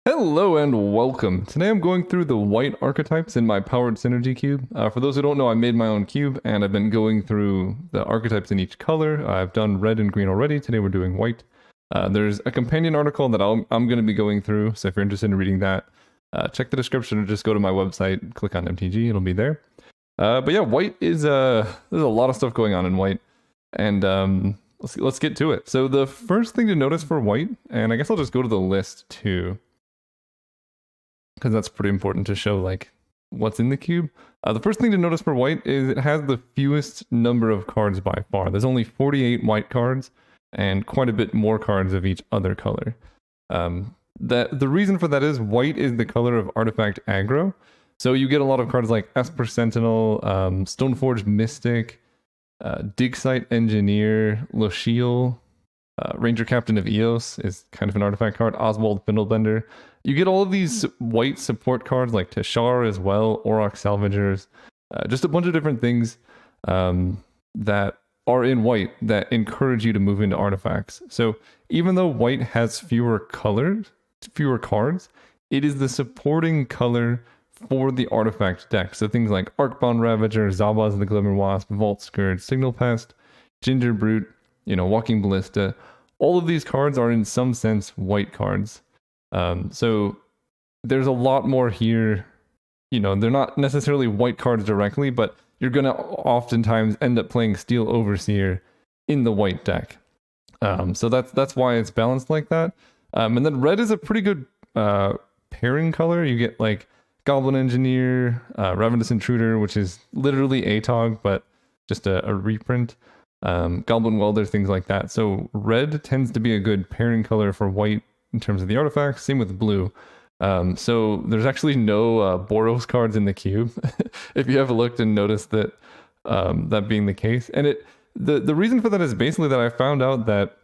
Hello and welcome. Today I'm going through the white archetypes in my powered synergy cube. For those who don't know, I made my own cube and I've been going through the archetypes in each color. I've done red and green already. Today we're doing white. There's a companion article that I'm going to be going through. So if you're interested in reading that, check the description or just go to my website, click on MTG, it'll be there. But yeah, white is, there's a lot of stuff going on in white. And let's get to it. So the first thing to notice for white, and I guess I'll just go to the list too, because that's pretty important to show like what's in the cube. The first thing to notice for white is it has the fewest number of cards by far. There's only 48 white cards and quite a bit more cards of each other color. The reason for that is white is the color of artifact aggro. So you get a lot of cards like Esper Sentinel, Stoneforged Mystic, Dig Site Engineer, Lochiel, Ranger Captain of Eos is kind of an artifact card, Oswald Fiddlebender. You get all of these white support cards like Tashar as well, Auroch Salvagers, just a bunch of different things that are in white that encourage you to move into artifacts. So even though white has fewer cards, it is the supporting color for the artifact deck. So things like Arcbound Ravager, Zabaz the Glimmer Wasp, Vault Scourge, Signal Pest, Ginger Brute, Walking Ballista. All of these cards are in some sense white cards. So there's a lot more here. They're not necessarily white cards directly, but you're going to oftentimes end up playing Steel Overseer in the white deck. So that's why it's balanced like that. And then red is a pretty good pairing color. You get like Goblin Engineer, Ravenous Intruder, which is literally ATOG, but just a reprint. Goblin Welder, things like that. So red tends to be a good pairing color for white in terms of the artifacts. Same with blue. So there's actually no Boros cards in the cube. If you have looked and noticed that that being the case, and the reason for that is basically that I found out that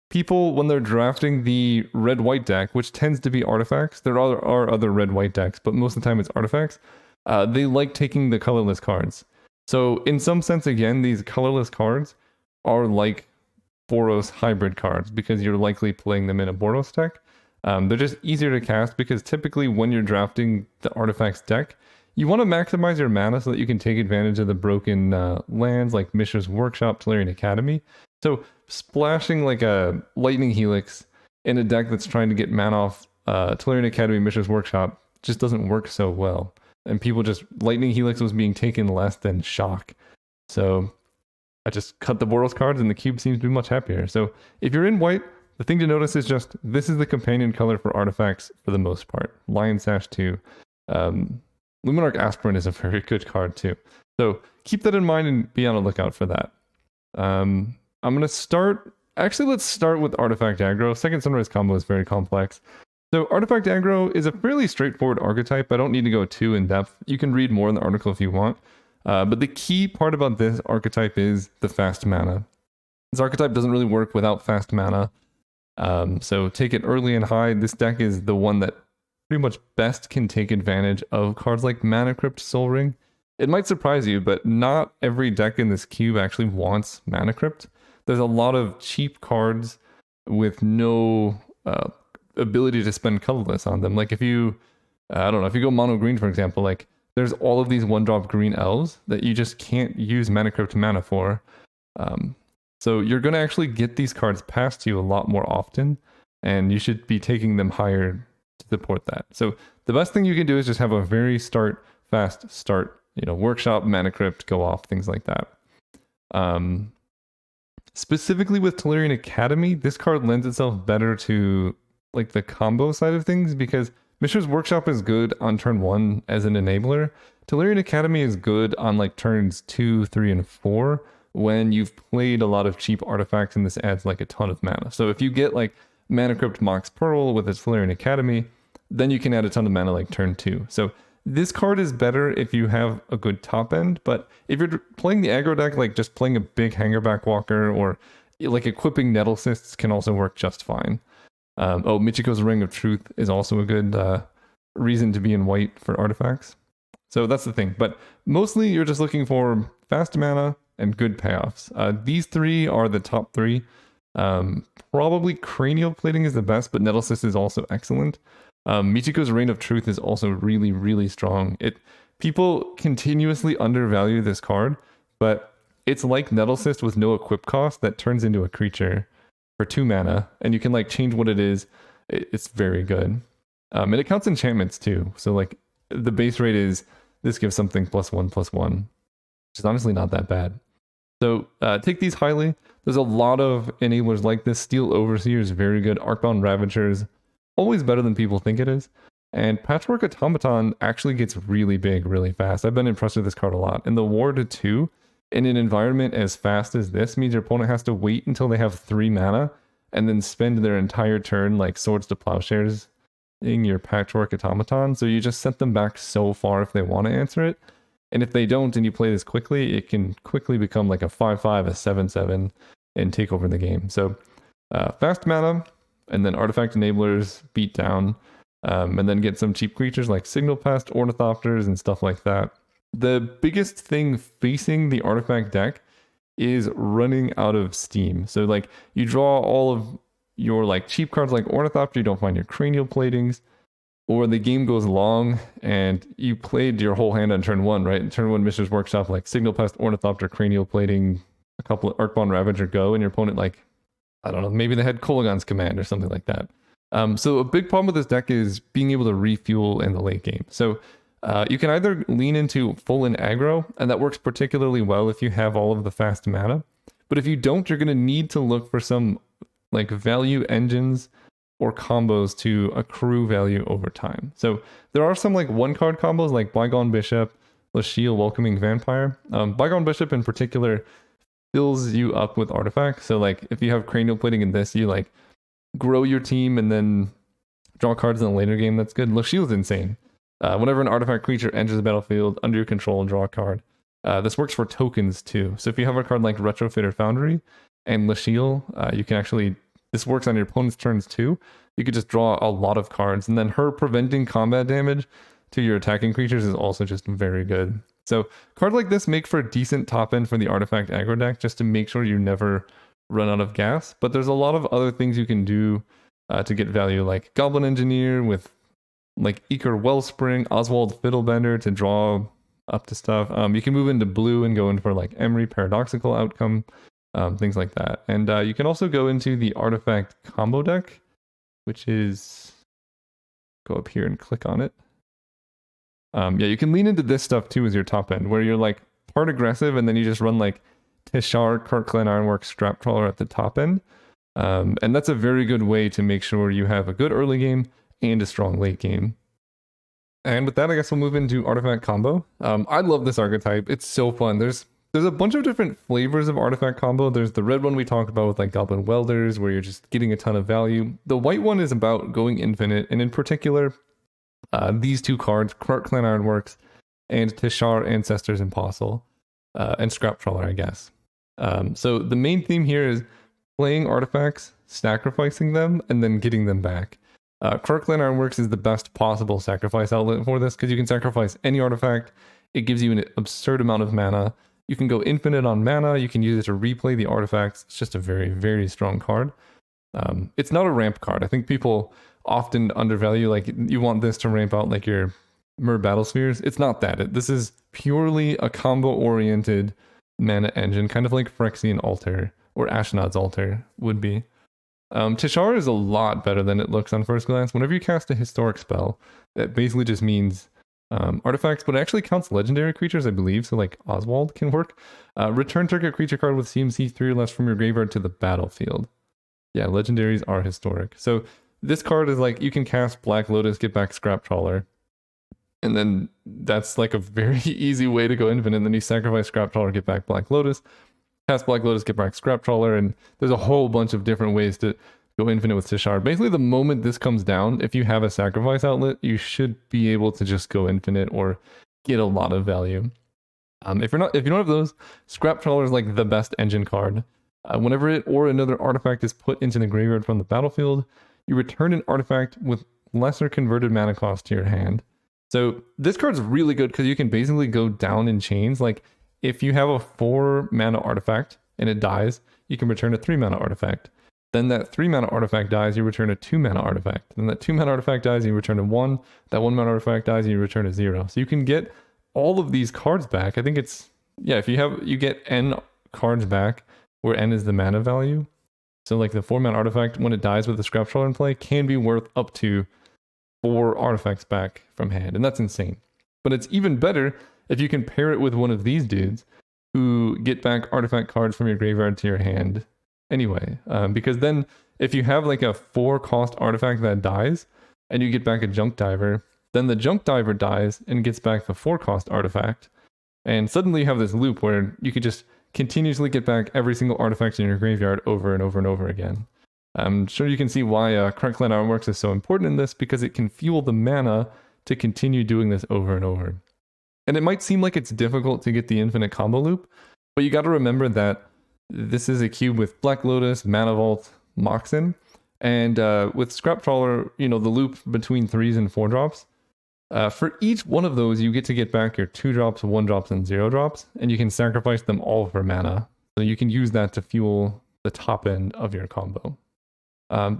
people, when they're drafting the red-white deck, which tends to be artifacts, there are other red-white decks, but most of the time it's artifacts, they like taking the colorless cards. So in some sense, again, these colorless cards are like Boros hybrid cards because you're likely playing them in a Boros deck. They're just easier to cast because typically when you're drafting the artifacts deck, you want to maximize your mana so that you can take advantage of the broken lands like Mishra's Workshop, Tolarian Academy. So splashing like a Lightning Helix in a deck that's trying to get mana off Tolarian Academy, Mishra's Workshop just doesn't work so well. And people just, Lightning Helix was being taken less than Shock. So I just cut the Boros cards and the cube seems to be much happier. So if you're in white, the thing to notice is just, this is the companion color for artifacts for the most part. Lion Sash 2. Luminarch Aspirant is a very good card too. So keep that in mind and be on the lookout for that. I'm going to start, actually let's start with Artifact Aggro. Second Sunrise combo is very complex. So Artifact Aggro is a fairly straightforward archetype. I don't need to go too in depth. You can read more in the article if you want. But the key part about this archetype is the fast mana. This archetype doesn't really work without fast mana. So take it early and high. This deck is the one that pretty much best can take advantage of cards like Mana Crypt, Soul Ring. It might surprise you, but not every deck in this cube actually wants Mana Crypt. There's a lot of cheap cards with no ability to spend colorless on them. Like if you, I don't know, if you go mono green, for example, like there's all of these 1-drop green elves that you just can't use Mana Crypt mana for. So you're going to actually get these cards past you a lot more often, and you should be taking them higher to support that. So the best thing you can do is just have a very fast start, Workshop, Mana Crypt, go off, things like that. Specifically with Tolarian Academy, this card lends itself better to like the combo side of things because Mishra's Workshop is good on turn 1 as an enabler. Tolarian Academy is good on like turns 2, 3, and 4 when you've played a lot of cheap artifacts and this adds like a ton of mana. So if you get like Mana Crypt Mox Pearl with its Tolarian Academy, then you can add a ton of mana like turn 2. So this card is better if you have a good top end, but if you're playing the aggro deck, like just playing a big Hangerback Walker or like equipping Nettle Cysts can also work just fine. Michiko's Ring of Truth is also a good reason to be in white for artifacts. So that's the thing. But mostly you're just looking for fast mana and good payoffs. These three are the top three. Probably Cranial Plating is the best, but Nettle Cyst is also excellent. Michiko's Reign of Truth is also really, really strong. People continuously undervalue this card, but it's like Nettlecyst with no equip cost that turns into a creature for 2 mana, and you can like change what it is. It's very good. And it counts enchantments too. So like the base rate is this gives something +1/+1, which is honestly not that bad. So take these highly. There's a lot of enablers like this. Steel Overseer is very good. Arcbound Ravager is always better than people think it is. And Patchwork Automaton actually gets really big really fast. I've been impressed with this card a lot. And the War to 2 in an environment as fast as this means your opponent has to wait until they have 3 mana and then spend their entire turn like Swords to Plowshares in your Patchwork Automaton. So you just set them back so far if they want to answer it. And if they don't and you play this quickly, it can quickly become like a 5/5, a 7/7 and take over the game. So fast mana and then artifact enablers, beat down. And then get some cheap creatures like Signal Pest, Ornithopters, and stuff like that. The biggest thing facing the artifact deck is running out of steam. So like you draw all of your like cheap cards like Ornithopter, you don't find your Cranial Platings, or the game goes long and you played your whole hand on turn 1, right? In turn 1 Mishra's Workshop, like Signal Pest, Ornithopter, Cranial Plating, a couple of Arcbound Ravager go, and your opponent like, I don't know, maybe they had Kolagon's Command or something like that. So a big problem with this deck is being able to refuel in the late game. So you can either lean into full in aggro, and that works particularly well if you have all of the fast mana. But if you don't, you're going to need to look for some like value engines or combos to accrue value over time. So there are some like 1-card combos like Bygone Bishop, Lasheel, Welcoming Vampire. Bygone Bishop in particular fills you up with artifacts. So like if you have Cranial Plating in this, you like grow your team and then draw cards in the later game. That's good. Lasheel's insane. Whenever an artifact creature enters the battlefield under your control and draw a card. This works for tokens too. So if you have a card like Retrofitter Foundry and Lasheel, you can actually, this works on your opponent's turns too. You could just draw a lot of cards, and then her preventing combat damage to your attacking creatures is also just very good. So cards like this make for a decent top end for the artifact aggro deck, just to make sure you never run out of gas. But there's a lot of other things you can do to get value, like Goblin Engineer with like Eker Wellspring, Oswald Fiddlebender to draw up to stuff. You can move into blue and go in for like Emery Paradoxical Outcome, things like that. And you can also go into the artifact combo deck, which is, go up here and click on it. Yeah, you can lean into this stuff too as your top end, where you're like part aggressive and then you just run like Tishar, Kirkland Ironworks, Strap Trawler at the top end. And that's a very good way to make sure you have a good early game and a strong late game. And with that, I guess we'll move into artifact combo. I love this archetype. It's so fun. There's a bunch of different flavors of artifact combo. There's the red one we talked about with like Goblin Welders, where you're just getting a ton of value. The white one is about going infinite, and in particular, these 2 cards, Kirkland Ironworks and Tishar Ancestors Impossible, and Scrap Trawler, I guess. So the main theme here is playing artifacts, sacrificing them, and then getting them back. Kirkland Ironworks is the best possible sacrifice outlet for this, because you can sacrifice any artifact. It gives you an absurd amount of mana. You can go infinite on mana. You can use it to replay the artifacts. It's just a very, very strong card. It's not a ramp card. I think people often undervalue, like, you want this to ramp out like your Myr Battlespheres. It's not that. This is purely a combo-oriented mana engine, kind of like Phyrexian Altar or Ashnod's Altar would be. Tishar is a lot better than it looks on first glance. Whenever you cast a historic spell, that basically just means artifacts, but it actually counts legendary creatures, I believe. So like Oswald can work. Return target creature card with CMC 3 or less from your graveyard to the battlefield. Yeah, legendaries are historic. So this card is like, you can cast Black Lotus, get back Scrap Trawler. And then that's like a very easy way to go infinite. And then you sacrifice Scrap Trawler, get back Black Lotus. Cast Black Lotus, get back Scrap Trawler, and there's a whole bunch of different ways to go infinite with Tishar. Basically, the moment this comes down, if you have a sacrifice outlet, you should be able to just go infinite or get a lot of value. If you don't have those, Scrap Trawler is like the best engine card. Whenever it or another artifact is put into the graveyard from the battlefield, you return an artifact with lesser converted mana cost to your hand. So this card's really good because you can basically go down in chains. Like, if you have a 4 mana artifact and it dies, you can return a 3 mana artifact. Then that 3 mana artifact dies, you return a 2 mana artifact. Then that 2 mana artifact dies, you return a 1. That 1 mana artifact dies, you return a 0. So you can get all of these cards back. I think it's, yeah, if you get N cards back, where N is the mana value. So like the 4 mana artifact, when it dies with the Scrap Trawler in play, can be worth up to 4 artifacts back from hand. And that's insane. But it's even better if you can pair it with one of these dudes who get back artifact cards from your graveyard to your hand anyway. Because then if you have like a 4-cost artifact that dies and you get back a Junk Diver, then the Junk Diver dies and gets back the 4-cost artifact. And suddenly you have this loop where you could just continuously get back every single artifact in your graveyard over and over and over again. I'm sure you can see why Current Clan Ironworks is so important in this, because it can fuel the mana to continue doing this over and over. And it might seem like it's difficult to get the infinite combo loop, but you got to remember that this is a cube with Black Lotus, Mana Vault, Moxen, and with Scrap Trawler, you know, the loop between 3s and 4 drops. For each one of those, you get to get back your 2 drops, 1 drops, and 0 drops, and you can sacrifice them all for mana. So you can use that to fuel the top end of your combo.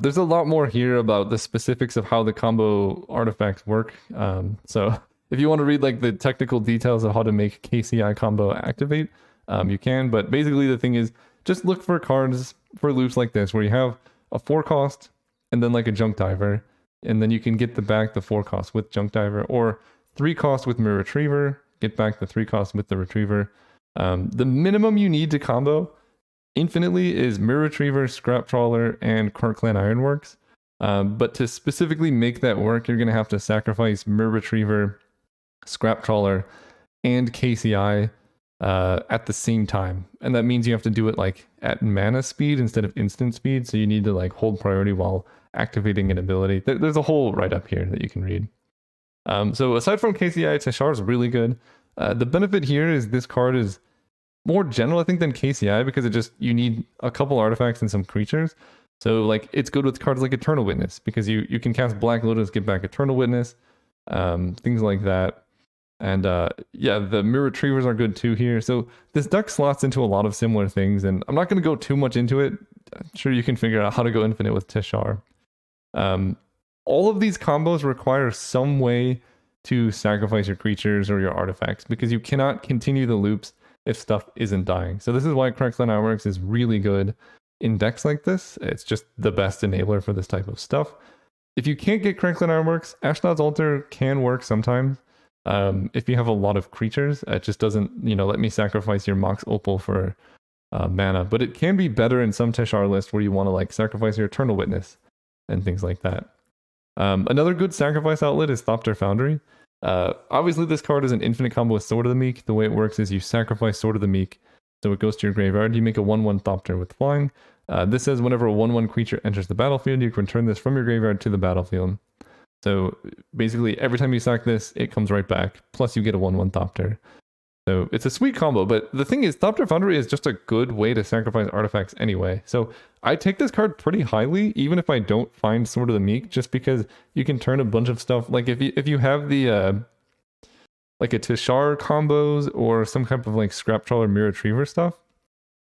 There's a lot more here about the specifics of how the combo artifacts work. So if you want to read like the technical details of how to make KCI combo activate, you can. But basically the thing is, just look for cards for loops like this, where you have a 4-cost and then like a Junk Diver, and then you can get back the 4-cost with Junk Diver, or 3-cost with Mirror Retriever, get back the 3-cost with the Retriever. The minimum you need to combo infinitely is Mirror Retriever, Scrap Trawler, and Current Clan Ironworks. But to specifically make that work, you're going to have to sacrifice Mirror Retriever, Scrap Trawler, and KCI at the same time. And that means you have to do it like at mana speed instead of instant speed. So you need to like hold priority while activating an ability. There's a whole write-up here that you can read. So aside from KCI, Teshar is really good. The benefit here is this card is more general, I think, than KCI, because you need a couple artifacts and some creatures. So like it's good with cards like Eternal Witness, because you can cast Black Lotus, get back Eternal Witness, things like that. And yeah, the Mirror Retrievers are good too here. So this deck slots into a lot of similar things, and I'm not going to go too much into it. I'm sure you can figure out how to go infinite with Teshar. All of these combos require some way to sacrifice your creatures or your artifacts, because you cannot continue the loops if stuff isn't dying. So this is why Current Clan Ironworks is really good in decks like this. It's just the best enabler for this type of stuff. If you can't get Current Clan Ironworks, Ashnod's Altar can work sometimes. If you have a lot of creatures, it just doesn't, let me sacrifice your Mox Opal for mana. But it can be better in some Teshar lists where you want to like sacrifice your Eternal Witness and things like that. Another good sacrifice outlet is Thopter Foundry. Obviously this card is an infinite combo with Sword of the Meek. The way it works is you sacrifice Sword of the Meek, so it goes to your graveyard. You make a 1/1 Thopter with flying. This says whenever a 1/1 creature enters the battlefield, you can return this from your graveyard to the battlefield. So basically every time you sack this, it comes right back, plus you get a 1/1 Thopter. So it's a sweet combo, but the thing is, Thopter Foundry is just a good way to sacrifice artifacts anyway. So I take this card pretty highly, even if I don't find Sword of the Meek, just because you can turn a bunch of stuff. Like if you have the like a Teshar combos or some kind of like Scrap Trawler Mirror Retriever stuff,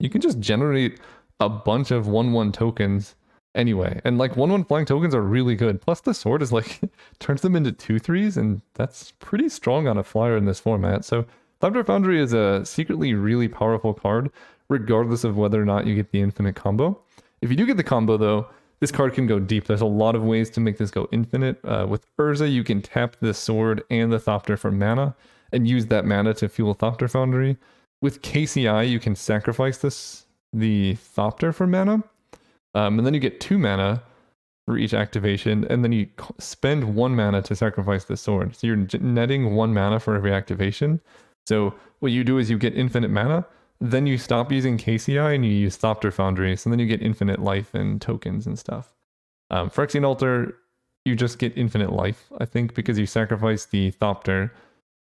you can just generate a bunch of 1/1 tokens anyway. And like 1/1 flying tokens are really good. Plus the sword is like turns them into 2/3s, and that's pretty strong on a flyer in this format. So Thopter Foundry is a secretly really powerful card, regardless of whether or not you get the infinite combo. If you do get the combo, though, this card can go deep. There's a lot of ways to make this go infinite. With Urza, you can tap the sword and the Thopter for mana, and use that mana to fuel Thopter Foundry. With KCI, you can sacrifice the Thopter for mana, and then you get 2 mana for each activation, and then you spend 1 mana to sacrifice the sword. So you're netting 1 mana for every activation. So what you do is you get infinite mana, then you stop using KCI and you use Thopter Foundry, so then you get infinite life and tokens and stuff. Phyrexian Altar, you just get infinite life, I think, because you sacrifice the Thopter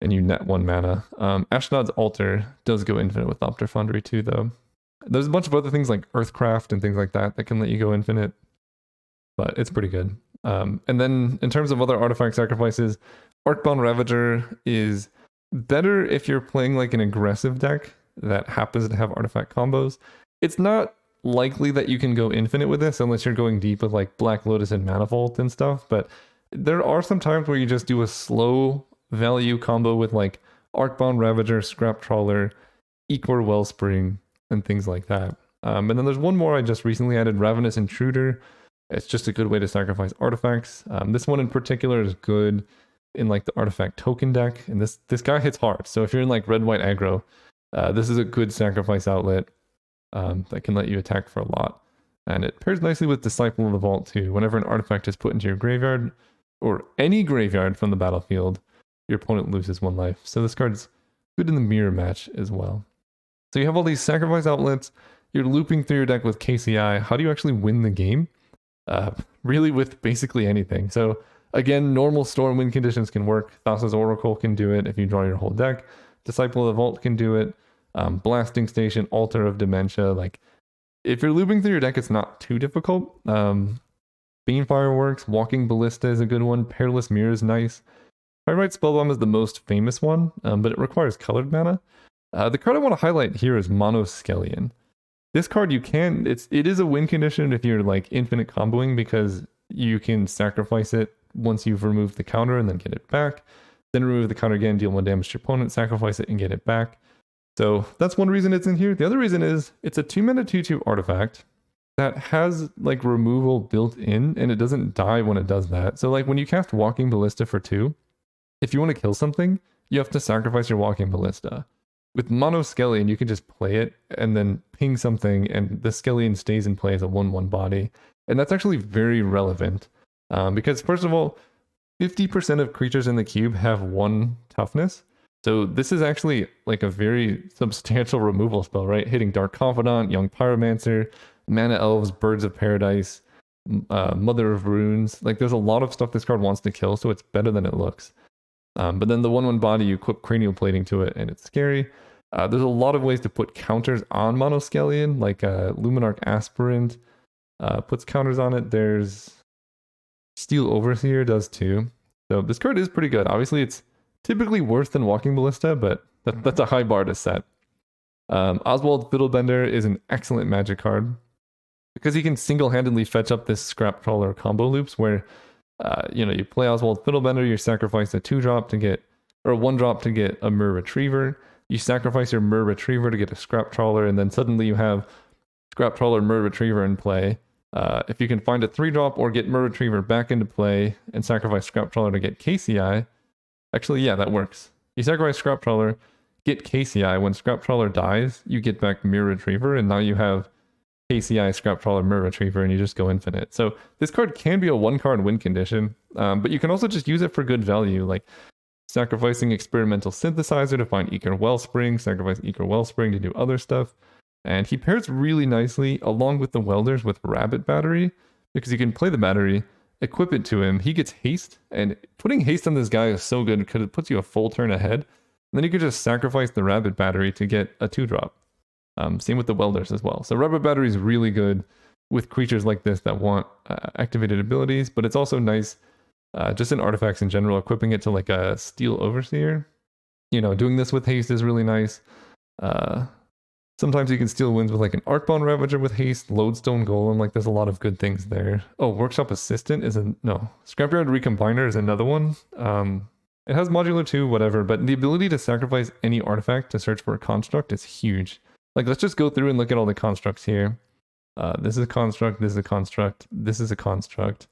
and you net 1 mana. Ashnod's Altar does go infinite with Thopter Foundry too, though. There's a bunch of other things like Earthcraft and things like that that can let you go infinite, but it's pretty good. And then in terms of other artifact sacrifices, Arcbound Ravager is better if you're playing like an aggressive deck that happens to have artifact combos. It's not likely that you can go infinite with this unless you're going deep with like Black Lotus and Manifold and stuff, but there are some times where you just do a slow value combo with like Arcbound Ravager, Scrap Trawler, Equor Wellspring, and things like that. And then there's one more I just recently added, Ravenous Intruder. It's just a good way to sacrifice artifacts. This one in particular is good in like the artifact token deck, and this guy hits hard. So if you're in like red-white aggro, this is a good sacrifice outlet that can let you attack for a lot. And it pairs nicely with Disciple of the Vault too. Whenever an artifact is put into your graveyard, or any graveyard from the battlefield, your opponent loses 1 life. So this card's good in the mirror match as well. So you have all these sacrifice outlets, you're looping through your deck with KCI. How do you actually win the game? Really with basically anything. So again, normal storm win conditions can work. Thassa's Oracle can do it if you draw your whole deck. Disciple of the Vault can do it. Blasting Station, Altar of Dementia. Like, if you're looping through your deck, it's not too difficult. Beam Fireworks, Walking Ballista is a good one. Perilous Mirror is nice. Pyrite Spellbomb is the most famous one, but it requires colored mana. The card I want to highlight here is Monoskellion. This card it is a win condition if you're like infinite comboing, because you can sacrifice it once you've removed the counter and then get it back. Then remove the counter again, deal 1 damage to your opponent, sacrifice it and get it back. So that's one reason it's in here. The other reason is it's a 2-mana 2/2 artifact that has like removal built in, and it doesn't die when it does that. So like when you cast Walking Ballista for 2, if you want to kill something, you have to sacrifice your Walking Ballista. With Monoskellion, you can just play it and then ping something, and the Skellion stays in play as a 1/1 body. And that's actually very relevant because, first of all, 50% of creatures in the cube have 1 toughness. So this is actually like a very substantial removal spell, right? Hitting Dark Confidant, Young Pyromancer, Mana Elves, Birds of Paradise, Mother of Runes. Like, there's a lot of stuff this card wants to kill, so it's better than it looks. But then the 1/1 body, you equip Cranial Plating to it, and it's scary. There's a lot of ways to put counters on Monoskellion, like Luminarch Aspirant puts counters on it. There's Steel Overseer does too. So this card is pretty good. Obviously, it's typically worse than Walking Ballista, but that's a high bar to set. Oswald Fiddlebender is an excellent Magic card because he can single-handedly fetch up this Scrap Trawler combo loops where you play Oswald Fiddlebender, you sacrifice a 2-drop to get, or a 1-drop to get a Myr Retriever. You sacrifice your Myr Retriever to get a Scrap Trawler, and then suddenly you have Scrap Trawler, Myr Retriever in play. If you can find a 3-drop or get Myr Retriever back into play and sacrifice Scrap Trawler to get KCI, actually, yeah, that works. You sacrifice Scrap Trawler, get KCI. When Scrap Trawler dies, you get back Myr Retriever, and now you have KCI, Scrap Trawler, Myr Retriever, and you just go infinite. So this card can be a 1-card win condition, but you can also just use it for good value, like sacrificing Experimental Synthesizer to find Eager Wellspring, sacrifice Eager Wellspring to do other stuff. And he pairs really nicely along with the Welders with Rabbit Battery, because you can play the battery, equip it to him, he gets haste, and putting haste on this guy is so good because it puts you a full turn ahead. And then you could just sacrifice the Rabbit Battery to get a 2-drop. Same with the Welders as well. So Rabbit Battery is really good with creatures like this that want activated abilities, but it's also nice just in artifacts in general, equipping it to like a Steel Overseer. Doing this with haste is really nice. Sometimes you can steal wins with like an Arcbound Ravager with haste, Lodestone Golem, like there's a lot of good things there. Oh, Workshop Assistant is Scrapyard Recombiner is another one. It has modular too, whatever, but the ability to sacrifice any artifact to search for a construct is huge. Like, let's just go through and look at all the constructs here. This is a construct, this is a construct, this is a construct,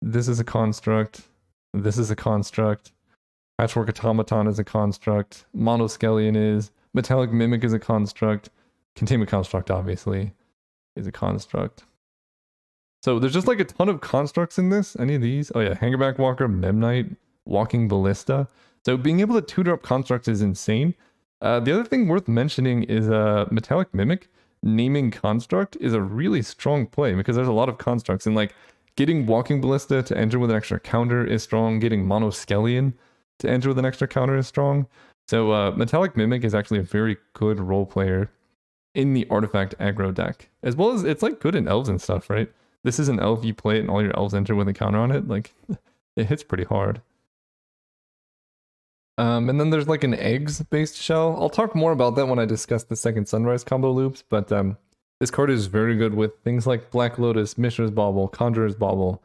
this is a construct, this is a construct, Patchwork Automaton is a construct, Monoskellion is, Metallic Mimic is a construct, Containment Construct obviously is a construct. So there's just like a ton of constructs in this. Any of these? Oh yeah, Hangerback Walker, Memnite, Walking Ballista. So being able to 2-drop constructs is insane. The other thing worth mentioning is Metallic Mimic. Naming construct is a really strong play because there's a lot of constructs, and like getting Walking Ballista to enter with an extra counter is strong. Getting Monoskellion to enter with an extra counter is strong. So Metallic Mimic is actually a very good role player in the artifact aggro deck, as well as it's like good in elves and stuff, right? This is an elf, you play it and all your elves enter with a counter on it. Like, it hits pretty hard. And then there's like an eggs based shell. I'll talk more about that when I discuss the second Sunrise combo loops, but This card is very good with things like Black Lotus, Mishra's Bauble, Conjurer's Bauble,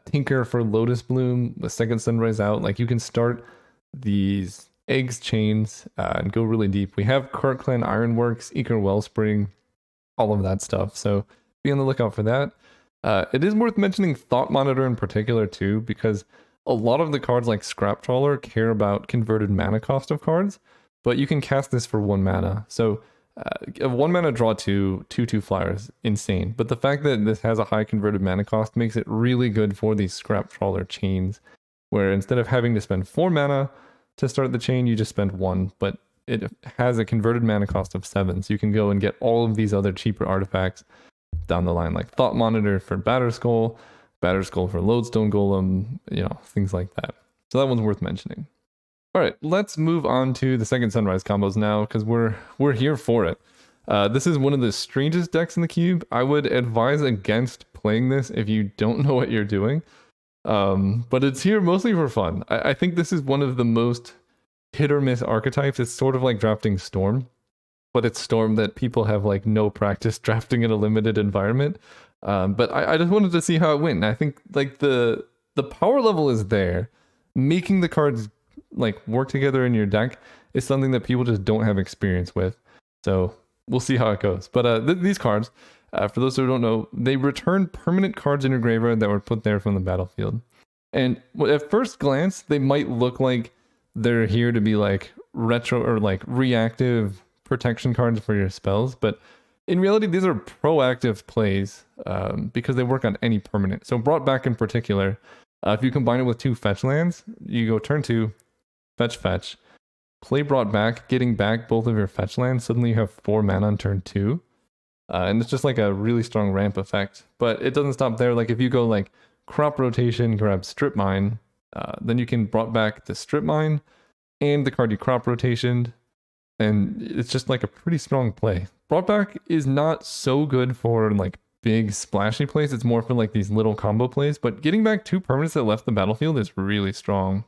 Tinker for Lotus Bloom, the second Sunrise out. Like you can start these eggs chains and go really deep. We have Cart Clan Ironworks, Eker Wellspring, all of that stuff. So be on the lookout for that. It is worth mentioning Thought Monitor in particular too, because a lot of the cards like Scrap Trawler care about converted mana cost of cards, but you can cast this for 1 mana. So 1 mana draw 2/2 flyers, insane. But the fact that this has a high converted mana cost makes it really good for these Scrap Trawler chains, where instead of having to spend 4 mana to start the chain, you just spend 1, but it has a converted mana cost of 7, so you can go and get all of these other cheaper artifacts down the line, like Thought Monitor for Batterskull for Lodestone Golem, things like that. So that one's worth mentioning. All right, let's move on to the second Sunrise combos now, because we're here for it. This is one of the strangest decks in the cube. I would advise against playing this if you don't know what you're doing. But it's here mostly for fun. I think this is one of the most hit or miss archetypes. It's sort of like drafting Storm, but it's Storm that people have like no practice drafting in a limited environment. But I just wanted to see how it went. And I think like the power level is there. Making the cards like work together in your deck is something that people just don't have experience with. So we'll see how it goes. But these cards, for those who don't know, they return permanent cards in your graveyard that were put there from the battlefield. And at first glance, they might look like they're here to be like retro or like reactive protection cards for your spells, but in reality, these are proactive plays because they work on any permanent. So Brought Back in particular, if you combine it with 2 fetch lands, you go turn 2, fetch, play Brought Back, getting back both of your fetch lands. Suddenly you have 4 mana on turn 2. And it's just like a really strong ramp effect. But it doesn't stop there. Like if you go like Crop Rotation, grab Strip Mine, then you can Brought Back the Strip Mine and the card you Crop Rotationed. And it's just like a pretty strong play. Brought Back is not so good for like big splashy plays. It's more for like these little combo plays. But getting back 2 permanents that left the battlefield is really strong.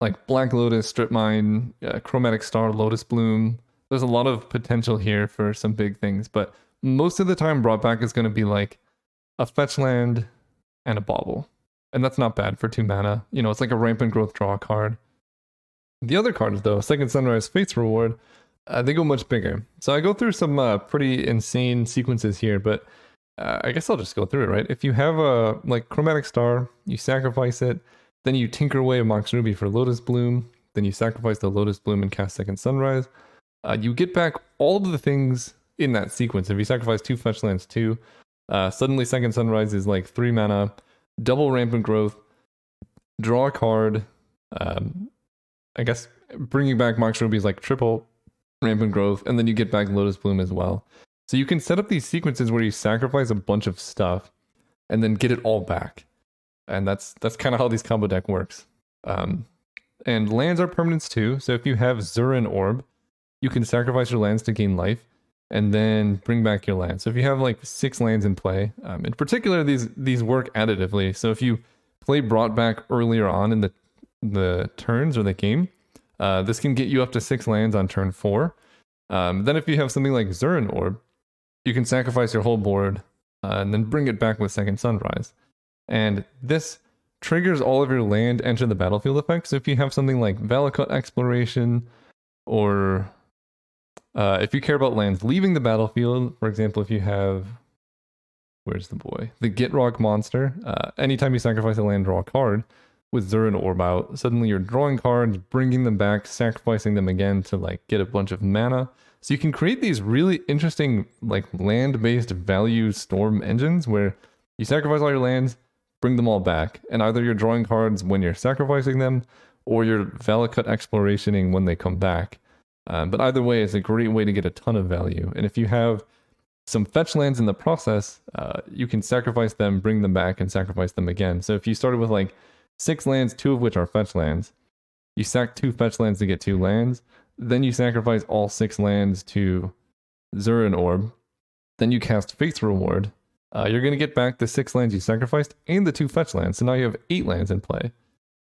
Like Black Lotus, Strip Mine, Chromatic Star, Lotus Bloom. There's a lot of potential here for some big things. But most of the time, Brought Back is going to be like a fetch land and a bauble. And that's not bad for 2 mana. It's like a Rampant Growth draw card. The other cards, though, Second Sunrise, Fate's Reward, they go much bigger. So I go through some pretty insane sequences here, but I guess I'll just go through it, right? If you have a like Chromatic Star, you sacrifice it, then you tinker away a Mox Ruby for Lotus Bloom, then you sacrifice the Lotus Bloom and cast Second Sunrise. You get back all of the things in that sequence. If you sacrifice 2 fetch lands too, suddenly Second Sunrise is like 3 mana, double Rampant Growth, draw a card. I guess bringing back Mox Ruby is like triple Rampant Growth, and then you get back Lotus Bloom as well. So you can set up these sequences where you sacrifice a bunch of stuff and then get it all back. And that's kind of how these combo deck works. And lands are permanents too. So if you have Zurin Orb, you can sacrifice your lands to gain life and then bring back your lands. So if you have like 6 lands in play, in particular, these work additively. So if you play Brought Back earlier on in the turns or the game, this can get you up to 6 lands on turn 4. Then if you have something like Zurin Orb, you can sacrifice your whole board and then bring it back with Second Sunrise. And this triggers all of your land enter the battlefield effects. So if you have something like Valakut Exploration, or if you care about lands leaving the battlefield, for example, if you have, where's the boy? The Gitrog monster, anytime you sacrifice a land, draw a card. With Zurin Orb out, suddenly you're drawing cards, bringing them back, sacrificing them again to like get a bunch of mana. So you can create these really interesting like land-based value storm engines where you sacrifice all your lands, bring them all back, and either you're drawing cards when you're sacrificing them, or you're Valakut Explorationing when they come back. But either way, it's a great way to get a ton of value. And if you have some fetch lands in the process, you can sacrifice them, bring them back, and sacrifice them again. So if you started with like 6 lands, 2 of which are fetch lands, you sack 2 fetch lands to get 2 lands, then you sacrifice all 6 lands to Zurin Orb, then you cast Fate's Reward. You're going to get back the 6 lands you sacrificed and the 2 fetch lands, so now you have 8 lands in play.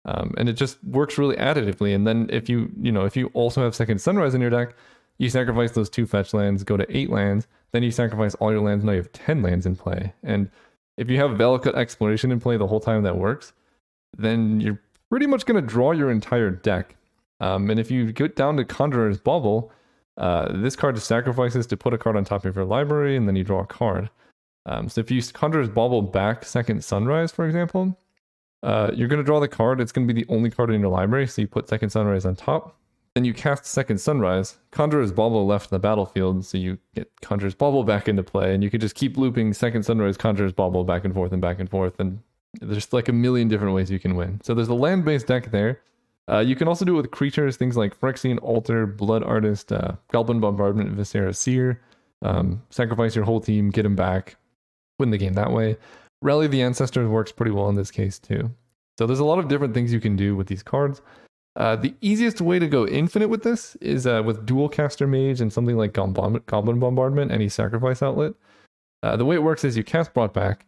And it just works really additively. And then if you also have Second Sunrise in your deck, You sacrifice those 2 fetch lands, go to 8 lands, then you sacrifice all your lands, now you have 10 lands in play. And if you have Valakut Exploration in play the whole time that works, then you're pretty much going to draw your entire deck. And if you get down to Conjurer's Bauble, this card sacrifices to put a card on top of your library, and then you draw a card. So if you Conjurer's Bauble back Second Sunrise, for example, you're going to draw the card. It's going to be the only card in your library, so you put Second Sunrise on top. Then you cast Second Sunrise. Conjurer's Bauble left the battlefield, so you get Conjurer's Bauble back into play, and you could just keep looping Second Sunrise, Conjurer's Bauble back and forth, and there's like a million different ways you can win. So there's a land-based deck there. You can also do it with creatures, things like Phyrexian Altar, Blood Artist, Goblin Bombardment, Viscera Seer. Sacrifice your whole team, get him back, win the game that way. Rally the Ancestors works pretty well in this case too. So there's a lot of different things you can do with these cards. The easiest way to go infinite with this is with Dual Caster Mage and something like Goblin Bombardment, any sacrifice outlet. The way it works is you cast Brought Back.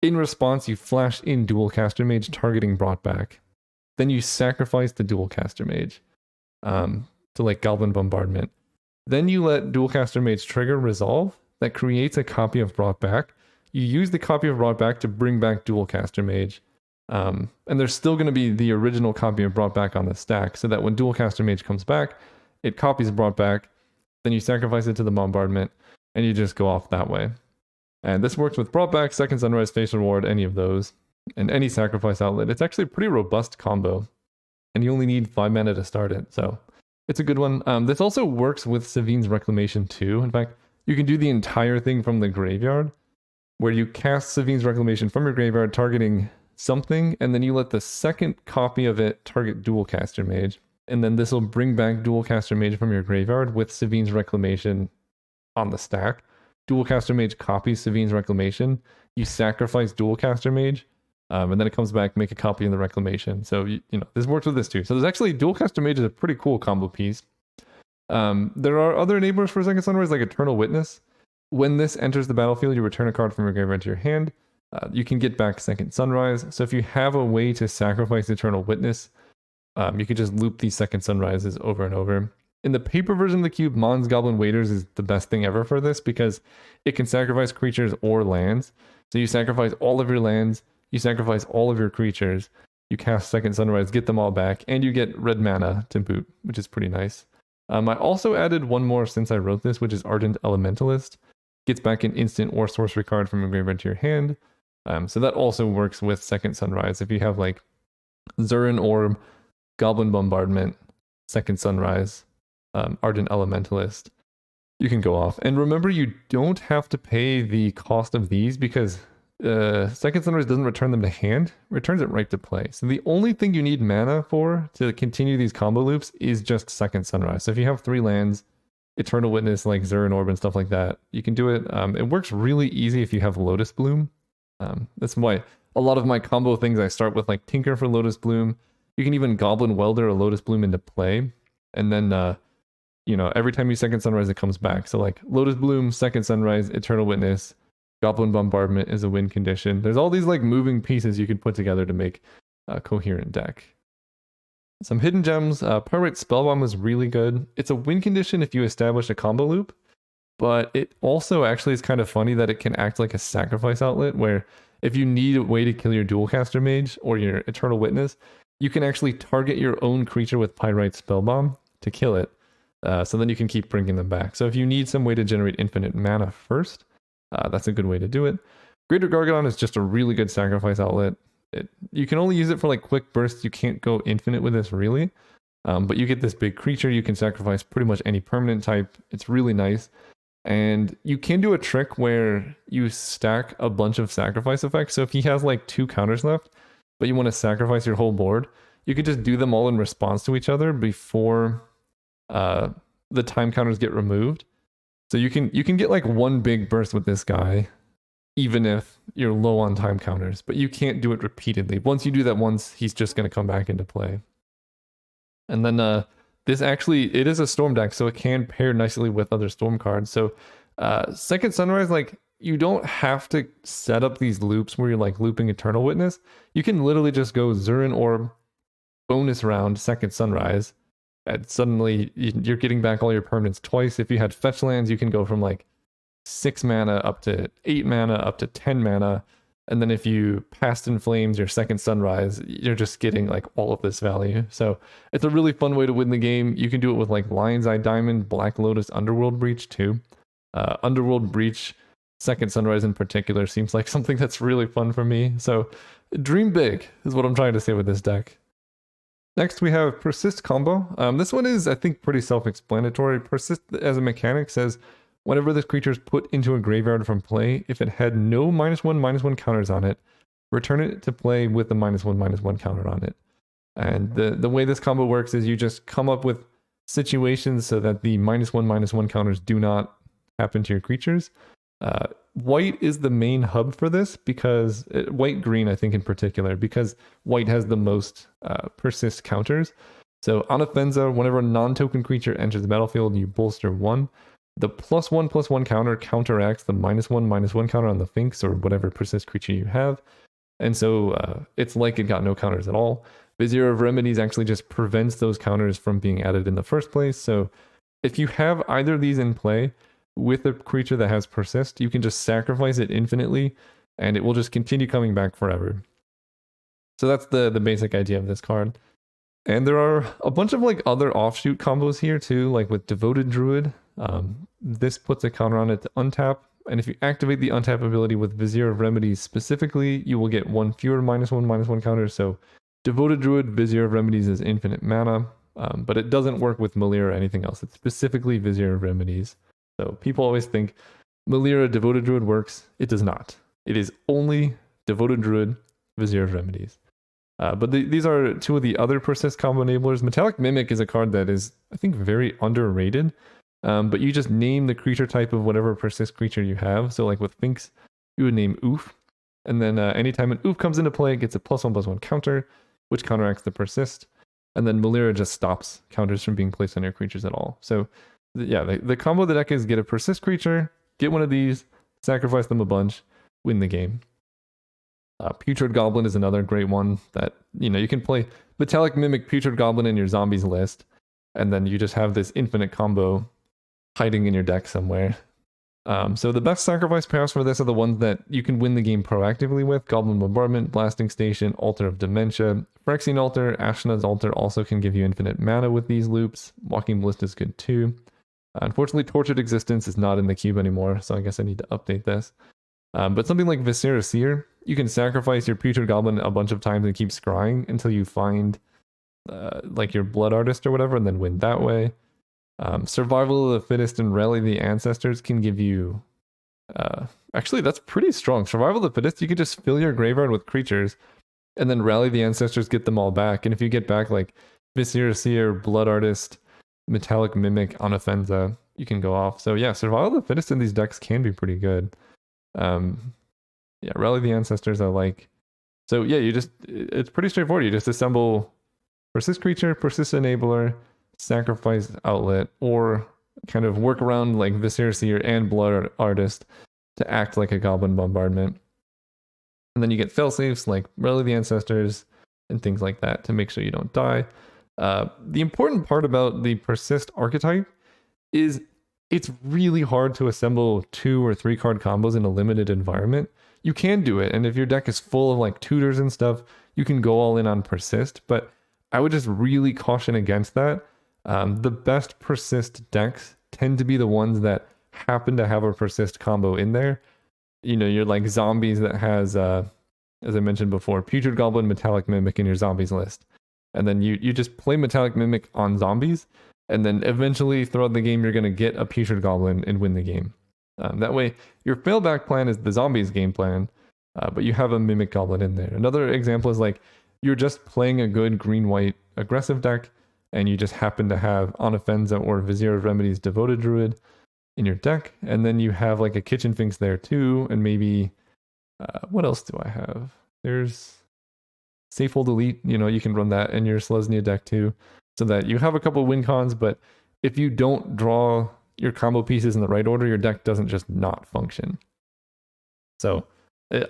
In response, you flash in Dual Caster Mage targeting Brought Back. Then you sacrifice the Dual Caster Mage to like Goblin Bombardment. Then you let Dual Caster Mage trigger Resolve. That creates a copy of Brought Back. You use the copy of Brought Back to bring back Dual Caster Mage. And there's still going to be the original copy of Brought Back on the stack, so that when Dual Caster Mage comes back, it copies Brought Back, then you sacrifice it to the Bombardment, and you just go off that way. And this works with Brought Back, Second Sunrise, Facial Ward, any of those, and any sacrifice outlet. It's actually a pretty robust combo, and you only need 5 mana to start it, so it's a good one. This also works with Sevinne's Reclamation too. In fact, you can do the entire thing from the graveyard, where you cast Sevinne's Reclamation from your graveyard, targeting something, and then you let the second copy of it target Dual Caster Mage, and then this will bring back Dual Caster Mage from your graveyard with Sevinne's Reclamation on the stack. Dual Caster Mage copies Sevinne's Reclamation, you sacrifice Dual Caster Mage, and then it comes back, make a copy of the Reclamation. So you know this works with this too. So there's actually Dual Caster Mage is a pretty cool combo piece. There are other enablers for Second Sunrise, like Eternal Witness. When this enters the battlefield, you return a card from your graveyard to your hand. You can get back Second Sunrise. So if you have a way to sacrifice Eternal Witness, you could just loop these Second Sunrises over and over. In the paper version of the cube, Mon's Goblin Waiters is the best thing ever for this because it can sacrifice creatures or lands. So you sacrifice all of your lands, you sacrifice all of your creatures, you cast Second Sunrise, get them all back, and you get red mana to boot, which is pretty nice. I also added one more since I wrote this, which is Ardent Elementalist. Gets back an instant or sorcery card from your graveyard to your hand. So that also works with Second Sunrise. If you have like Zurin Orb, Goblin Bombardment, Second Sunrise, Ardent Elementalist, you can go off. And remember, you don't have to pay the cost of these because Second Sunrise doesn't return them to hand, returns it right to play. So the only thing you need mana for to continue these combo loops is just Second Sunrise. So if you have 3 lands, Eternal Witness, like Zurin Orb and stuff like that, you can do it. It works really easy if you have Lotus Bloom. That's why a lot of my combo things I start with like Tinker for Lotus Bloom. You can even Goblin Welder or Lotus Bloom into play, and then every time you Second Sunrise it comes back. So like Lotus Bloom, Second Sunrise, Eternal Witness, Goblin Bombardment is a win condition. There's all these like moving pieces you can put together to make a coherent deck. Some hidden gems. Pyrite Spellbomb is really good. It's a win condition if you establish a combo loop, but it also actually is kind of funny that it can act like a sacrifice outlet where if you need a way to kill your Dual Caster Mage or your Eternal Witness, you can actually target your own creature with Pyrite Spellbomb to kill it. So then you can keep bringing them back. So if you need some way to generate infinite mana first, that's a good way to do it. Greater Gargadon is just a really good sacrifice outlet. You can only use it for like quick bursts. You can't go infinite with this really. But you get this big creature. You can sacrifice pretty much any permanent type. It's really nice. And you can do a trick where you stack a bunch of sacrifice effects. So if he has like 2 counters left, but you want to sacrifice your whole board, you could just do them all in response to each other before the time counters get removed. So you can get like one big burst with this guy, even if you're low on time counters, but you can't do it repeatedly. Once you do that once, he's just going to come back into play. And then this actually, it is a storm deck, so it can pair nicely with other storm cards. So Second Sunrise, like you don't have to set up these loops where you're like looping Eternal Witness. You can literally just go Zurin Orb, bonus round, Second Sunrise, and suddenly you're getting back all your permanents twice. If you had fetch lands, you can go from like 6 mana up to 8 mana up to 10 mana. And then if you Past in Flames your second Sunrise, you're just getting like all of this value. So it's a really fun way to win the game. You can do it with like Lion's Eye Diamond, Black Lotus, Underworld Breach too. Underworld Breach, second Sunrise in particular, seems like something that's really fun for me. So dream big is what I'm trying to say with this deck. Next we have Persist combo. This one is, I think, pretty self-explanatory. Persist as a mechanic says, whenever this creature is put into a graveyard from play, if it had no -1/-1 counters on it, return it to play with a -1/-1 counter on it. And the way this combo works is you just come up with situations so that the -1/-1 counters do not happen to your creatures. White is the main hub for this because white-green, I think in particular, because white has the most persist counters. So on Offensa, whenever a non-token creature enters the battlefield, you bolster 1. The +1/+1 counter counteracts the -1/-1 counter on the Finks or whatever persist creature you have. And so it's like it got no counters at all. Vizier of Remedies actually just prevents those counters from being added in the first place. So if you have either of these in play with a creature that has persist, you can just sacrifice it infinitely and it will just continue coming back forever. So that's the basic idea of this card. And there are a bunch of like other offshoot combos here too, like with Devoted Druid. This puts a counter on it to untap, and if you activate the untap ability with Vizier of Remedies specifically, you will get 1 fewer -1/-1 counters. So Devoted Druid, Vizier of Remedies is infinite mana, but it doesn't work with Malira or anything else. It's specifically Vizier of Remedies. So people always think Malira Devoted Druid works. It does not. It is only Devoted Druid, Vizier of Remedies. But these are two of the other persist combo enablers. Metallic Mimic is a card that is, I think, very underrated. But you just name the creature type of whatever persist creature you have. So like with Finks, you would name Oof. And then anytime an Oof comes into play, it gets a +1/+1 counter, which counteracts the persist. And then Malira just stops counters from being placed on your creatures at all. So yeah, the combo of the deck is get a persist creature, get one of these, sacrifice them a bunch, win the game. Putrid Goblin is another great one that, you can play Metallic Mimic, Putrid Goblin in your zombies list, and then you just have this infinite combo hiding in your deck somewhere. So the best sacrifice payoffs for this are the ones that you can win the game proactively with. Goblin Bombardment, Blasting Station, Altar of Dementia, Phyrexian Altar, Ashna's Altar also can give you infinite mana with these loops. Walking Ballista is good too. Unfortunately, Tortured Existence is not in the cube anymore, so I guess I need to update this. But something like Viscera Seer, you can sacrifice your Putrid Goblin a bunch of times and keep scrying until you find like your Blood Artist or whatever, and then win that way. Survival of the Fittest and Rally the Ancestors can give you... actually, that's pretty strong. Survival of the Fittest, you can just fill your graveyard with creatures, and then Rally the Ancestors, get them all back. And if you get back like Viscera Seer, Blood Artist, Metallic Mimic on Offensa, you can go off. So yeah, Survival of the Fittest in these decks can be pretty good. Yeah, Rally the Ancestors I like. So yeah, it's pretty straightforward. You just assemble Persist Creature, Persist Enabler, Sacrifice Outlet, or kind of work around like Viscera Seer and Blood Artist to act like a Goblin Bombardment. And then you get failsafes like Rally the Ancestors and things like that to make sure you don't die. The important part about the Persist archetype is it's really hard to assemble 2 or 3 card combos in a limited environment. You can do it, and if your deck is full of like tutors and stuff, you can go all in on Persist, but I would just really caution against that. The best Persist decks tend to be the ones that happen to have a Persist combo in there. You're like zombies that has, as I mentioned before, Putrid Goblin, Metallic Mimic in your zombies list. And then you just play Metallic Mimic on zombies, and then eventually throughout the game, you're going to get a Putrid Goblin and win the game. That way, your failback plan is the zombies game plan, but you have a Mimic Goblin in there. Another example is like, you're just playing a good green-white aggressive deck, and you just happen to have Onofenza or Vizier of Remedies Devoted Druid in your deck, and then you have like a Kitchen Finks there too, and maybe, what else do I have? There's Safehold Elite, you can run that in your Selesnya deck too, so that you have a couple win cons, but if you don't draw your combo pieces in the right order, your deck doesn't just not function. So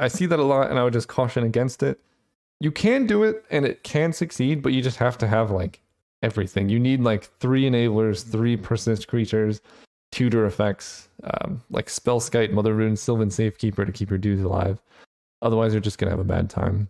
I see that a lot, and I would just caution against it. You can do it, and it can succeed, but you just have to have like everything. You need like 3 enablers, 3 persist creatures, tutor effects, like Spellskite, Mother Rune, Sylvan Safekeeper to keep your dudes alive. Otherwise, you're just going to have a bad time.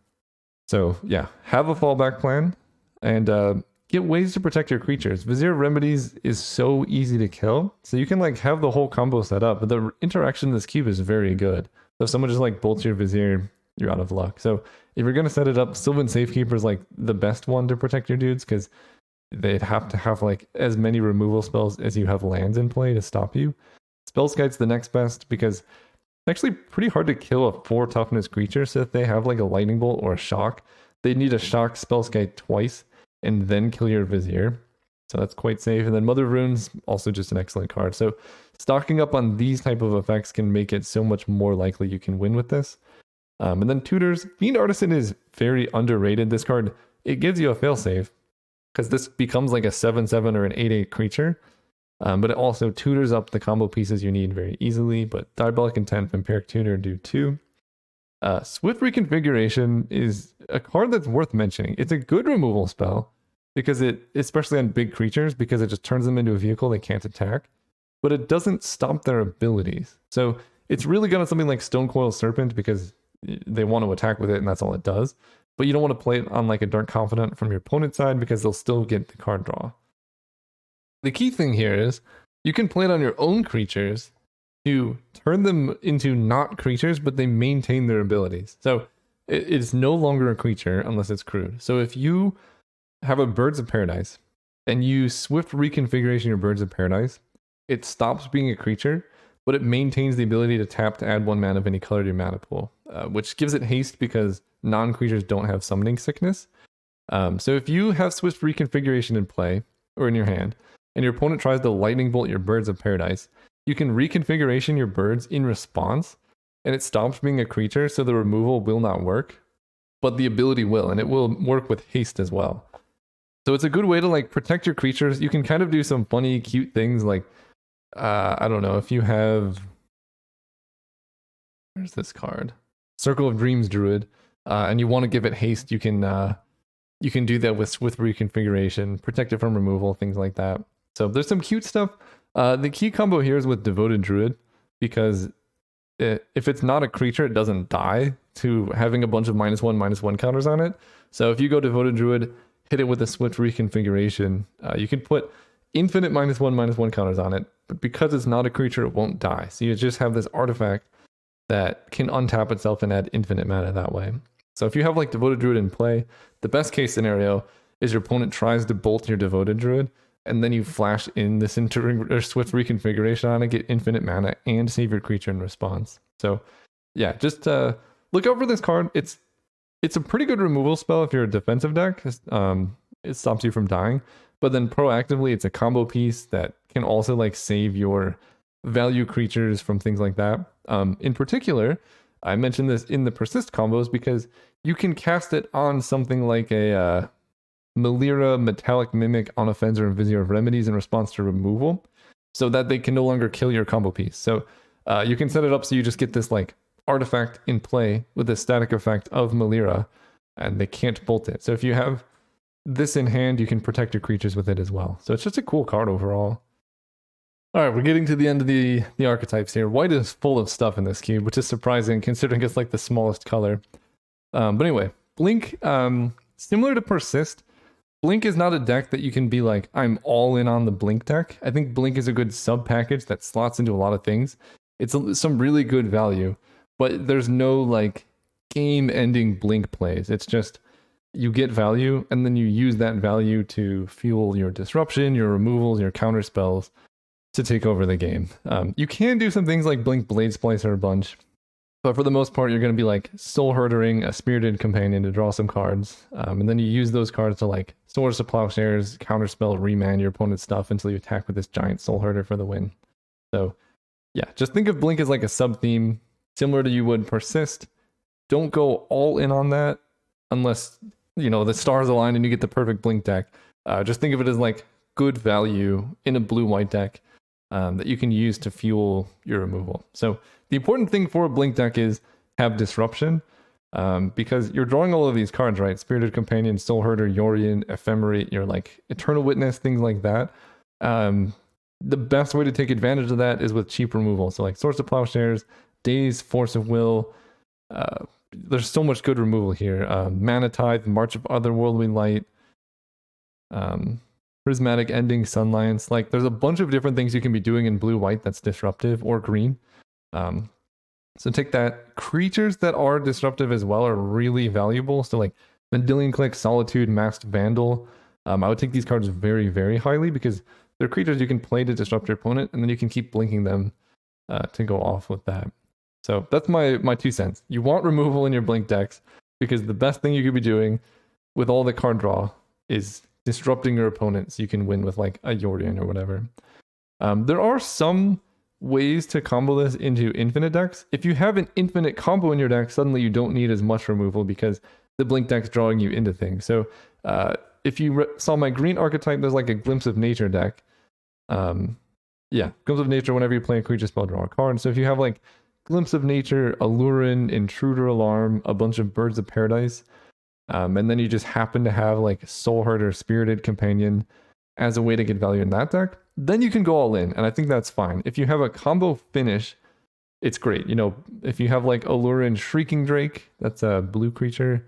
So yeah, have a fallback plan and get ways to protect your creatures. Vizier Remedies is so easy to kill. So you can like have the whole combo set up, but the interaction in this cube is very good. So if someone just like bolts your Vizier, you're out of luck. So if you're going to set it up, Sylvan Safekeeper is like the best one to protect your dudes because they'd have to have like as many removal spells as you have lands in play to stop you. Spellskite's the next best because it's actually pretty hard to kill a 4 toughness creature. So if they have like a lightning bolt or a shock, they need a shock Spellskite twice and then kill your Vizier. So that's quite safe. And then Mother Rune's also just an excellent card. So stocking up on these type of effects can make it so much more likely you can win with this. And then tutors. Fiend Artisan is very underrated. This card, it gives you a failsafe because this becomes like a 7/7 or an 8/8 creature. But it also tutors up the combo pieces you need very easily. But Diabolic Intent, Vampiric Tutor do too. Swift Reconfiguration is a card that's worth mentioning. It's a good removal spell because it, especially on big creatures, because it just turns them into a vehicle they can't attack, but it doesn't stop their abilities. So it's really good on something like Stonecoil Serpent because they want to attack with it and that's all it does. But you don't want to play it on like a Dark Confidant from your opponent's side because they'll still get the card draw. The key thing here is you can play it on your own creatures to turn them into not creatures, but they maintain their abilities. So it's no longer a creature unless it's crewed. So if you have a Birds of Paradise and you Swift Reconfiguration your Birds of Paradise, it stops being a creature, but it maintains the ability to tap to add 1 mana of any color to your mana pool, which gives it haste because non-creatures don't have summoning sickness. So if you have Swift Reconfiguration in play or in your hand, and your opponent tries to lightning bolt your Birds of Paradise, you can reconfiguration your birds in response, and it stops being a creature, so the removal will not work, but the ability will, and it will work with haste as well. So it's a good way to like protect your creatures. You can kind of do some funny, cute things like, I don't know, if you have, where's this card? Circle of Dreams Druid, and you want to give it haste, you can do that with reconfiguration, protect it from removal, things like that. So there's some cute stuff. The key combo here is with Devoted Druid, because if it's not a creature, it doesn't die to having a bunch of -1/-1 counters on it. So if you go Devoted Druid, hit it with a Swift Reconfiguration, you can put infinite -1/-1 counters on it, but because it's not a creature, it won't die. So you just have this artifact that can untap itself and add infinite mana that way. So if you have like Devoted Druid in play, the best case scenario is your opponent tries to bolt your Devoted Druid, and then you flash in this Swift Reconfiguration on it, get infinite mana, and save your creature in response. So yeah, just look out for this card. It's a pretty good removal spell if you're a defensive deck. It stops you from dying, but then proactively, it's a combo piece that can also like save your value creatures from things like that. In particular, I mentioned this in the Persist combos because you can cast it on something like a Melira, Metallic Mimic, on Offense, or Vizier of Remedies in response to removal, so that they can no longer kill your combo piece. So you can set it up so you just get this like artifact in play with the static effect of Melira, and they can't bolt it. So if you have this in hand, you can protect your creatures with it as well. So it's just a cool card overall. All right, we're getting to the end of the archetypes here. White is full of stuff in this cube, which is surprising considering it's like the smallest color. But anyway, Blink, similar to Persist, Blink is not a deck that you can be like, I'm all in on the Blink deck. I think Blink is a good sub package that slots into a lot of things. It's some really good value, but there's no like game ending Blink plays. It's just you get value and then you use that value to fuel your disruption, your removals, your counter spells to take over the game. You can do some things like Blink Blade Splicer a bunch, but for the most part, you're going to be like Soul Herdering a Spirited Companion to draw some cards. And then you use those cards to like Swords to Plowshares, counterspell, remand your opponent's stuff until you attack with this giant Soul Herder for the win. So yeah, just think of Blink as like a sub-theme, similar to you would Persist. Don't go all in on that unless, you know, the stars align and you get the perfect Blink deck. Just think of it as like good value in a blue-white deck that you can use to fuel your removal. So the important thing for a Blink deck is have disruption. Because you're drawing all of these cards, right? Spirited Companion, Soul Herder, Yorion, Ephemerate, you're like Eternal Witness, things like that. The best way to take advantage of that is with cheap removal. So like Source of Plowshares, Daze, Force of Will. There's so much good removal here. Mana Tithe, March of Otherworldly Light, Prismatic Ending, Sunlions. Like there's a bunch of different things you can be doing in blue-white that's disruptive, or green. So take that. Creatures that are disruptive as well are really valuable. So like Vendilion Click, Solitude, Masked Vandal. I would take these cards very, very highly because they're creatures you can play to disrupt your opponent, and then you can keep blinking them to go off with that. So that's my 2 cents. You want removal in your blink decks because the best thing you could be doing with all the card draw is disrupting your opponent so you can win with like a Yorion or whatever. There are some ways to combo this into infinite decks. If you have an infinite combo in your deck, suddenly you don't need as much removal because the blink deck's drawing you into things. So if you saw my green archetype, there's like a Glimpse of Nature deck. Yeah, Glimpse of Nature, whenever you play a creature spell, draw a card. So if you have like Glimpse of Nature, Allurin, Intruder Alarm, a bunch of Birds of Paradise, and then you just happen to have like Soul Herder, Spirited Companion as a way to get value in that deck, then you can go all in, and I think that's fine. If you have a combo finish, it's great. You know, if you have like Allurin, Shrieking Drake, that's a blue creature.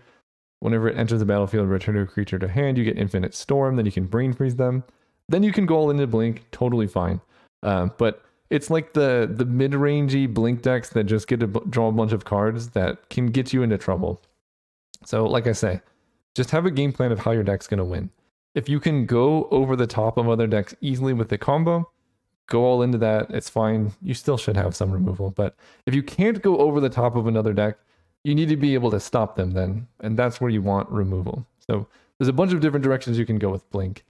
Whenever it enters the battlefield, return a creature to hand, you get Infinite Storm, then you can Brain Freeze them. Then you can go all into Blink, totally fine. But it's like the mid-rangey Blink decks that just get to draw a bunch of cards that can get you into trouble. So like I say, just have a game plan of how your deck's going to win. If you can go over the top of other decks easily with the combo, go all into that. It's fine. You still should have some removal. But if you can't go over the top of another deck, you need to be able to stop them then. And that's where you want removal. So there's a bunch of different directions you can go with Blink.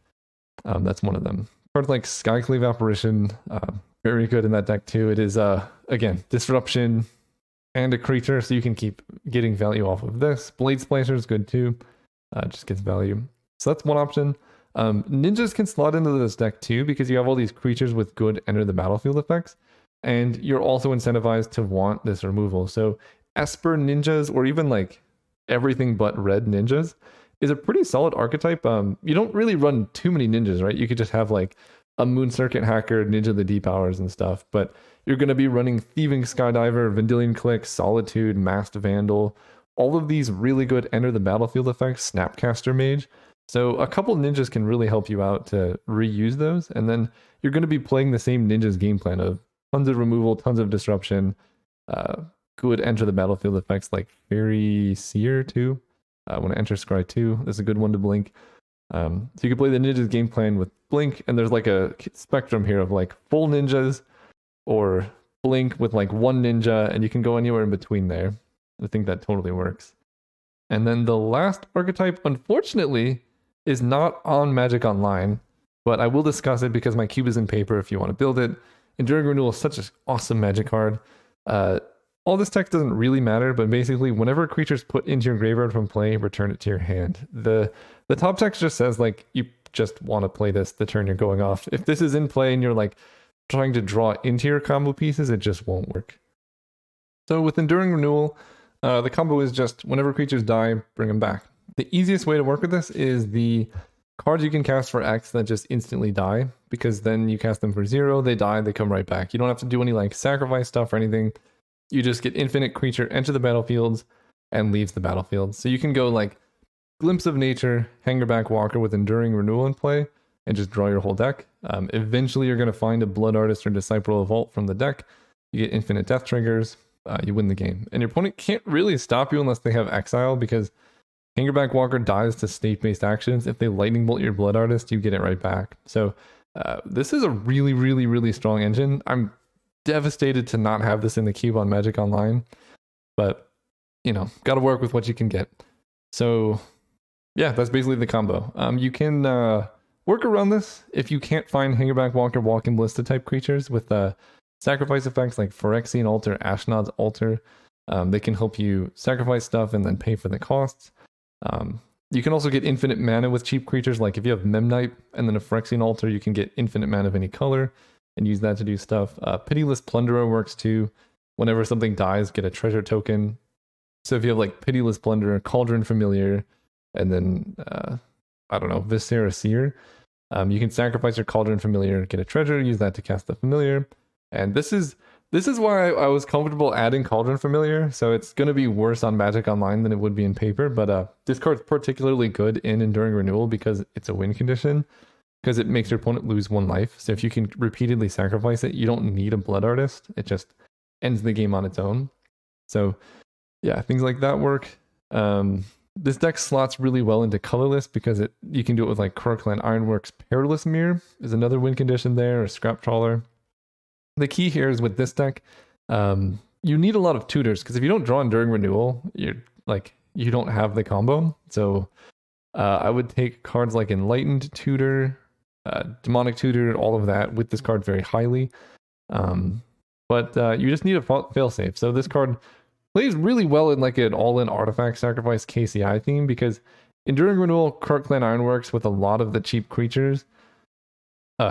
That's one of them. Cards like Skyclave Apparition, very good in that deck too. It is, again, disruption and a creature, so you can keep getting value off of this. Blade Splasher is good too. Just gets value. So that's one option. Ninjas can slot into this deck too because you have all these creatures with good enter the battlefield effects, and you're also incentivized to want this removal. So Esper Ninjas, or even like everything but red ninjas, is a pretty solid archetype. You don't really run too many ninjas, right? You could just have like a Moon Circuit Hacker, Ninja the D-Powers and stuff, but you're going to be running Thieving Skydiver, Vendilion Click, Solitude, Masked Vandal, all of these really good enter the battlefield effects, Snapcaster Mage. So a couple ninjas can really help you out to reuse those, and then you're going to be playing the same ninjas game plan of tons of removal, tons of disruption, good enter the battlefield effects like Fairy Seer too. When it enters Scry 2, this is a good one to blink. So you can play the ninjas game plan with blink, and there's like a spectrum here of like full ninjas or blink with like one ninja, and you can go anywhere in between there. I think that totally works. And then the last archetype, unfortunately, is not on Magic Online, but I will discuss it because my cube is in paper if you want to build it. Enduring Renewal is such an awesome Magic card. All this text doesn't really matter, but basically whenever a creature is put into your graveyard from play, return it to your hand. The top text just says like you just want to play this the turn you're going off. If this is in play and you're like trying to draw into your combo pieces, it just won't work. So with Enduring Renewal, the combo is just whenever creatures die, bring them back. The easiest way to work with this is the cards you can cast for X that just instantly die, because then you cast them for 0, they die, they come right back. You don't have to do any like sacrifice stuff or anything. You just get infinite creature enter the battlefields and leaves the battlefield. So you can go like Glimpse of Nature, Hangerback Walker with Enduring Renewal in play, and just draw your whole deck. Eventually you're going to find a Blood Artist or Disciple of Vault from the deck. You get infinite death triggers, you win the game. And your opponent can't really stop you unless they have Exile, because Hangerback Walker dies to state-based actions. If they Lightning Bolt your Blood Artist, you get it right back. So this is a really, really, really strong engine. I'm devastated to not have this in the cube on Magic Online, but you know, got to work with what you can get. So yeah, that's basically the combo. You can work around this if you can't find Hangerback Walker Walk-in Ballista type creatures with sacrifice effects like Phyrexian Altar, Ashnod's Altar. They can help you sacrifice stuff and then pay for the costs. You can also get infinite mana with cheap creatures, like if you have Memnite and then a Phyrexian Altar, you can get infinite mana of any color and use that to do stuff. Pitiless Plunderer works too. Whenever something dies, get a treasure token. So if you have like Pitiless Plunder, Cauldron Familiar, and then I don't know, Viscera Seer, you can sacrifice your Cauldron Familiar, get a treasure, use that to cast the Familiar. And this is why I was comfortable adding Cauldron Familiar. So it's going to be worse on Magic Online than it would be in paper. But this card's particularly good in Enduring Renewal because it's a win condition, because it makes your opponent lose 1 life. So if you can repeatedly sacrifice it, you don't need a Blood Artist. It just ends the game on its own. So yeah, things like that work. This deck slots really well into colorless because you can do it with like Krark-Clan Ironworks. Perilous Mirror is another win condition there, or Scrap Trawler. The key here is with this deck, you need a lot of tutors, because if you don't draw Enduring Renewal, you don't have the combo. So I would take cards like Enlightened Tutor, Demonic Tutor, all of that with this card very highly. But you just need a failsafe. So this card plays really well in like an all-in artifact sacrifice KCI theme, because Enduring Renewal, Krark-Clan Ironworks with a lot of the cheap creatures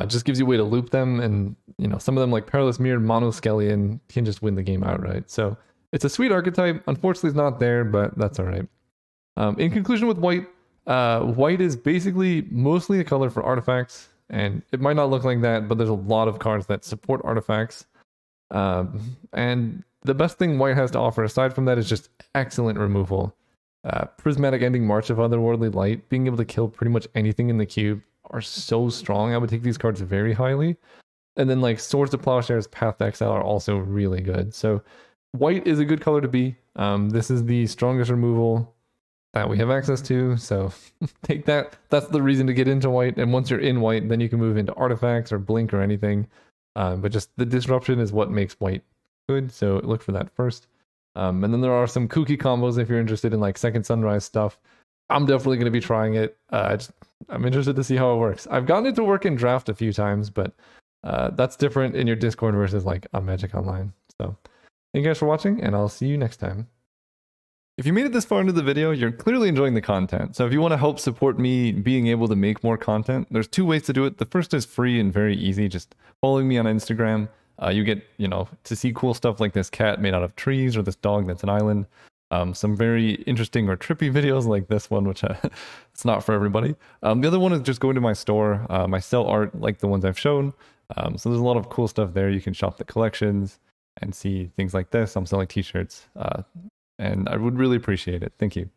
just gives you a way to loop them, and some of them like Perilous Mirror, Monoskelion can just win the game outright. So it's a sweet archetype. Unfortunately, it's not there, but that's all right. In conclusion with white, white is basically mostly a color for artifacts, and it might not look like that, but there's a lot of cards that support artifacts. And the best thing white has to offer aside from that is just excellent removal. Prismatic Ending, March of Otherworldly Light, being able to kill pretty much anything in the cube are so strong. I would take these cards very highly. And then like Swords to Plowshares, Path to Exile are also really good. So white is a good color to be. This is the strongest removal that we have access to, so take that. That's the reason to get into white. And once you're in white, then you can move into artifacts or blink or anything. But just the disruption is what makes white good, so look for that first. And then there are some kooky combos if you're interested in like Second Sunrise stuff. I'm definitely going to be trying it. I'm interested to see how it works. I've gotten it to work in draft a few times, but that's different in your Discord versus like on Magic Online. So thank you guys for watching, and I'll see you next time. If you made it this far into the video, you're clearly enjoying the content. So if you want to help support me being able to make more content, there's 2 ways to do it. The first is free and very easy. Just following me on Instagram. You get, to see cool stuff like this cat made out of trees, or this dog that's an island. Some very interesting or trippy videos like this one, which it's not for everybody. The other one is just going to my store. I sell art like the ones I've shown. So there's a lot of cool stuff there. You can shop the collections and see things like this. I'm selling t-shirts. And I would really appreciate it. Thank you.